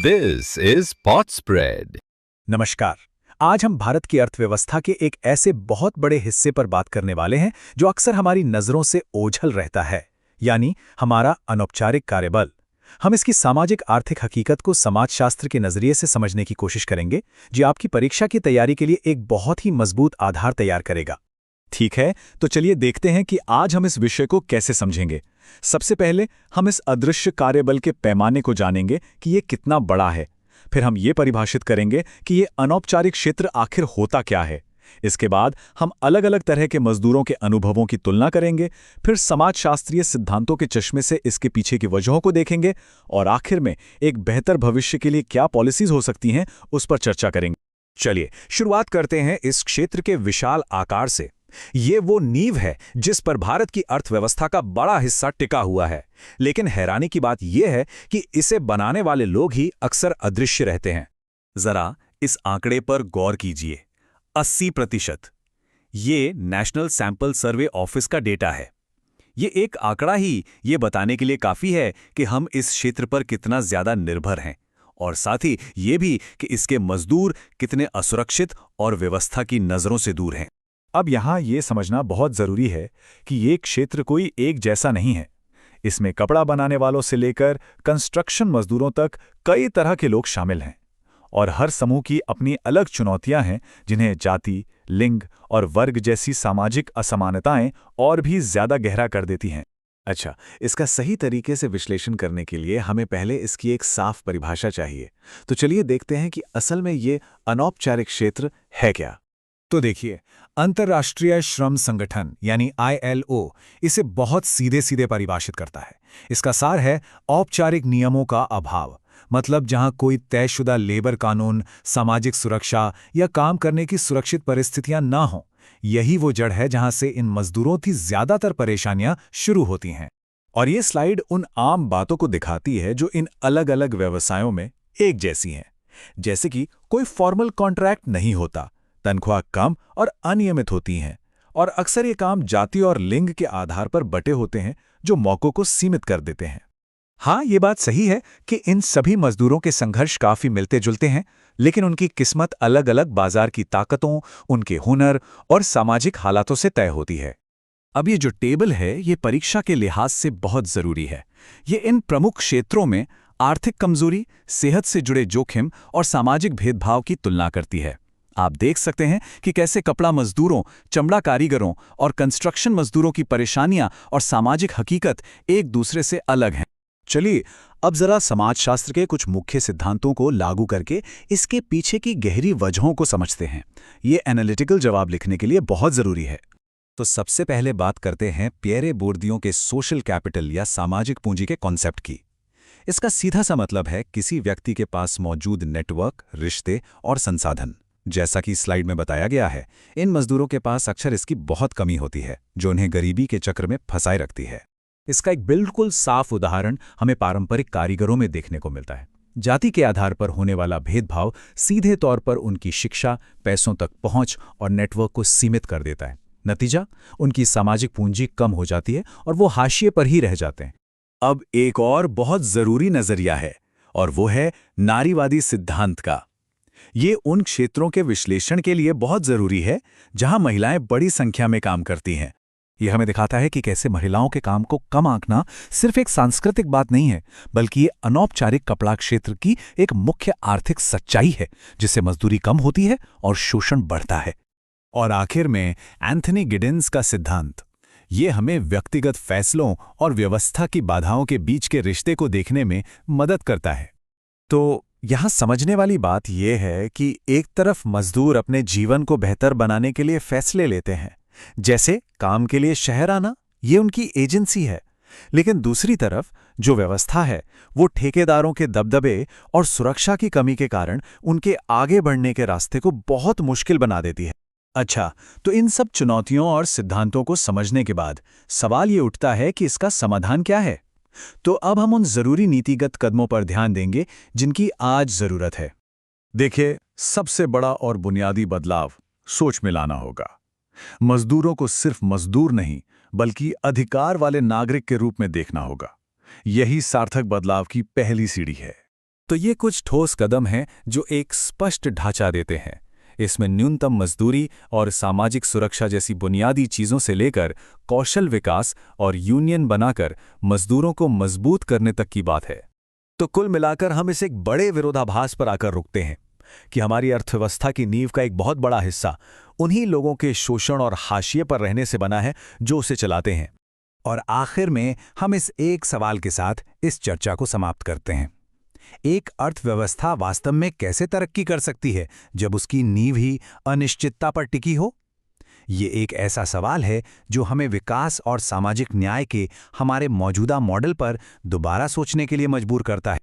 This is Pot Spread. नमस्कार। आज हम भारत की अर्थव्यवस्था के एक ऐसे बहुत बड़े हिस्से पर बात करने वाले हैं जो अक्सर हमारी नजरों से ओझल रहता है, यानी हमारा अनौपचारिक कार्यबल। हम इसकी सामाजिक आर्थिक हकीकत को समाजशास्त्र के नजरिए से समझने की कोशिश करेंगे, जो आपकी परीक्षा की तैयारी के लिए एक बहुत ही मजबूत आधार तैयार करेगा। ठीक है, तो चलिए देखते हैं कि आज हम इस विषय को कैसे समझेंगे। सबसे पहले हम इस अदृश्य कार्यबल के पैमाने को जानेंगे कि ये कितना बड़ा है। फिर हम ये परिभाषित करेंगे कि ये अनौपचारिक क्षेत्र आखिर होता क्या है। इसके बाद हम अलग अलग तरह के मजदूरों के अनुभवों की तुलना करेंगे, फिर समाजशास्त्रीय सिद्धांतों के चश्मे से इसके पीछे की वजहों को देखेंगे और आखिर में एक बेहतर भविष्य के लिए क्या पॉलिसीज हो सकती हैं उस पर चर्चा करेंगे। चलिए शुरुआत करते हैं इस क्षेत्र के विशाल आकार से। ये वो नींव है जिस पर भारत की अर्थव्यवस्था का बड़ा हिस्सा टिका हुआ है। लेकिन हैरानी की बात यह है कि इसे बनाने वाले लोग ही अक्सर अदृश्य रहते हैं। जरा इस आंकड़े पर गौर कीजिए, 80%। ये नेशनल सैंपल सर्वे ऑफिस का डेटा है। ये एक आंकड़ा ही ये बताने के लिए काफी है कि हम इस क्षेत्र पर कितना ज्यादा निर्भर हैं, और साथ ही ये भी कि इसके मजदूर कितने असुरक्षित और व्यवस्था की नजरों से दूर हैं। अब यहाँ ये समझना बहुत ज़रूरी है कि ये क्षेत्र कोई एक जैसा नहीं है। इसमें कपड़ा बनाने वालों से लेकर कंस्ट्रक्शन मजदूरों तक कई तरह के लोग शामिल हैं, और हर समूह की अपनी अलग चुनौतियां हैं जिन्हें जाति, लिंग और वर्ग जैसी सामाजिक असमानताएं और भी ज़्यादा गहरा कर देती हैं। अच्छा, इसका सही तरीके से विश्लेषण करने के लिए हमें पहले इसकी एक साफ परिभाषा चाहिए। तो चलिए देखते हैं कि असल में ये अनौपचारिक क्षेत्र है क्या। तो देखिए, अंतर्राष्ट्रीय श्रम संगठन यानी ILO इसे बहुत सीधे सीधे परिभाषित करता है। इसका सार है औपचारिक नियमों का अभाव, मतलब जहां कोई तयशुदा लेबर कानून, सामाजिक सुरक्षा या काम करने की सुरक्षित परिस्थितियां ना हों। यही वो जड़ है जहां से इन मजदूरों की ज्यादातर परेशानियां शुरू होती हैं। और ये स्लाइड उन आम बातों को दिखाती है जो इन अलग अलग व्यवसायों में एक जैसी हैं, जैसे कि कोई फॉर्मल कॉन्ट्रैक्ट नहीं होता, तनख्वाह कम और अनियमित होती हैं, और अक्सर ये काम जाति और लिंग के आधार पर बटे होते हैं जो मौकों को सीमित कर देते हैं। हाँ, ये बात सही है कि इन सभी मजदूरों के संघर्ष काफी मिलते जुलते हैं, लेकिन उनकी किस्मत अलग अलग बाजार की ताकतों, उनके हुनर और सामाजिक हालातों से तय होती है। अब ये जो टेबल है ये परीक्षा के लिहाज से बहुत जरूरी है। ये इन प्रमुख क्षेत्रों में आर्थिक कमजोरी, सेहत से जुड़े जोखिम और सामाजिक भेदभाव की तुलना करती है। आप देख सकते हैं कि कैसे कपड़ा मजदूरों, चमड़ा कारीगरों और कंस्ट्रक्शन मजदूरों की परेशानियां और सामाजिक हकीकत एक दूसरे से अलग हैं। चलिए अब जरा समाजशास्त्र के कुछ मुख्य सिद्धांतों को लागू करके इसके पीछे की गहरी वजहों को समझते हैं। ये एनालिटिकल जवाब लिखने के लिए बहुत जरूरी है। तो सबसे पहले बात करते हैं पियरे बोर्दियो के सोशल कैपिटल या सामाजिक पूंजी के कॉन्सेप्ट की। इसका सीधा सा मतलब है किसी व्यक्ति के पास मौजूद नेटवर्क, रिश्ते और संसाधन। जैसा कि स्लाइड में बताया गया है, इन मजदूरों के पास अक्सर इसकी बहुत कमी होती है, जो उन्हें गरीबी के चक्र में फंसाए रखती है। इसका एक बिल्कुल साफ उदाहरण हमें पारंपरिक कारीगरों में देखने को मिलता है। जाति के आधार पर होने वाला भेदभाव सीधे तौर पर उनकी शिक्षा, पैसों तक पहुंच और नेटवर्क को सीमित कर देता है। नतीजा, उनकी सामाजिक पूंजी कम हो जाती है और वो हाशिए पर ही रह जाते हैं। अब एक और बहुत जरूरी नजरिया है, और वो है नारीवादी सिद्धांत का। ये उन क्षेत्रों के विश्लेषण के लिए बहुत जरूरी है जहां महिलाएं बड़ी संख्या में काम करती हैं। यह हमें दिखाता है कि कैसे महिलाओं के काम को कम आंकना सिर्फ एक सांस्कृतिक बात नहीं है, बल्कि ये अनौपचारिक कपड़ा क्षेत्र की एक मुख्य आर्थिक सच्चाई है, जिससे मजदूरी कम होती है और शोषण बढ़ता है। और आखिर में एंथनी गिडेंस का सिद्धांत, ये हमें व्यक्तिगत फैसलों और व्यवस्था की बाधाओं के बीच के रिश्ते को देखने में मदद करता है। तो यहाँ समझने वाली बात यह है कि एक तरफ मजदूर अपने जीवन को बेहतर बनाने के लिए फैसले लेते हैं, जैसे काम के लिए शहर आना, ये उनकी एजेंसी है। लेकिन दूसरी तरफ जो व्यवस्था है वो ठेकेदारों के दबदबे और सुरक्षा की कमी के कारण उनके आगे बढ़ने के रास्ते को बहुत मुश्किल बना देती है। अच्छा, तो इन सब चुनौतियों और सिद्धांतों को समझने के बाद सवाल ये उठता है कि इसका समाधान क्या है। तो अब हम उन जरूरी नीतिगत कदमों पर ध्यान देंगे जिनकी आज जरूरत है। देखिए, सबसे बड़ा और बुनियादी बदलाव सोच में लाना होगा। मजदूरों को सिर्फ मजदूर नहीं, बल्कि अधिकार वाले नागरिक के रूप में देखना होगा। यही सार्थक बदलाव की पहली सीढ़ी है। तो ये कुछ ठोस कदम हैं जो एक स्पष्ट ढांचा देते हैं। इसमें न्यूनतम मजदूरी और सामाजिक सुरक्षा जैसी बुनियादी चीज़ों से लेकर कौशल विकास और यूनियन बनाकर मजदूरों को मजबूत करने तक की बात है। तो कुल मिलाकर हम इस एक बड़े विरोधाभास पर आकर रुकते हैं कि हमारी अर्थव्यवस्था की नींव का एक बहुत बड़ा हिस्सा उन्हीं लोगों के शोषण और हाशिए पर रहने से बना है जो उसे चलाते हैं। और आखिर में हम इस एक सवाल के साथ इस चर्चा को समाप्त करते हैं। एक अर्थव्यवस्था वास्तव में कैसे तरक्की कर सकती है जब उसकी नींव ही अनिश्चितता पर टिकी हो? ये एक ऐसा सवाल है जो हमें विकास और सामाजिक न्याय के हमारे मौजूदा मॉडल पर दोबारा सोचने के लिए मजबूर करता है।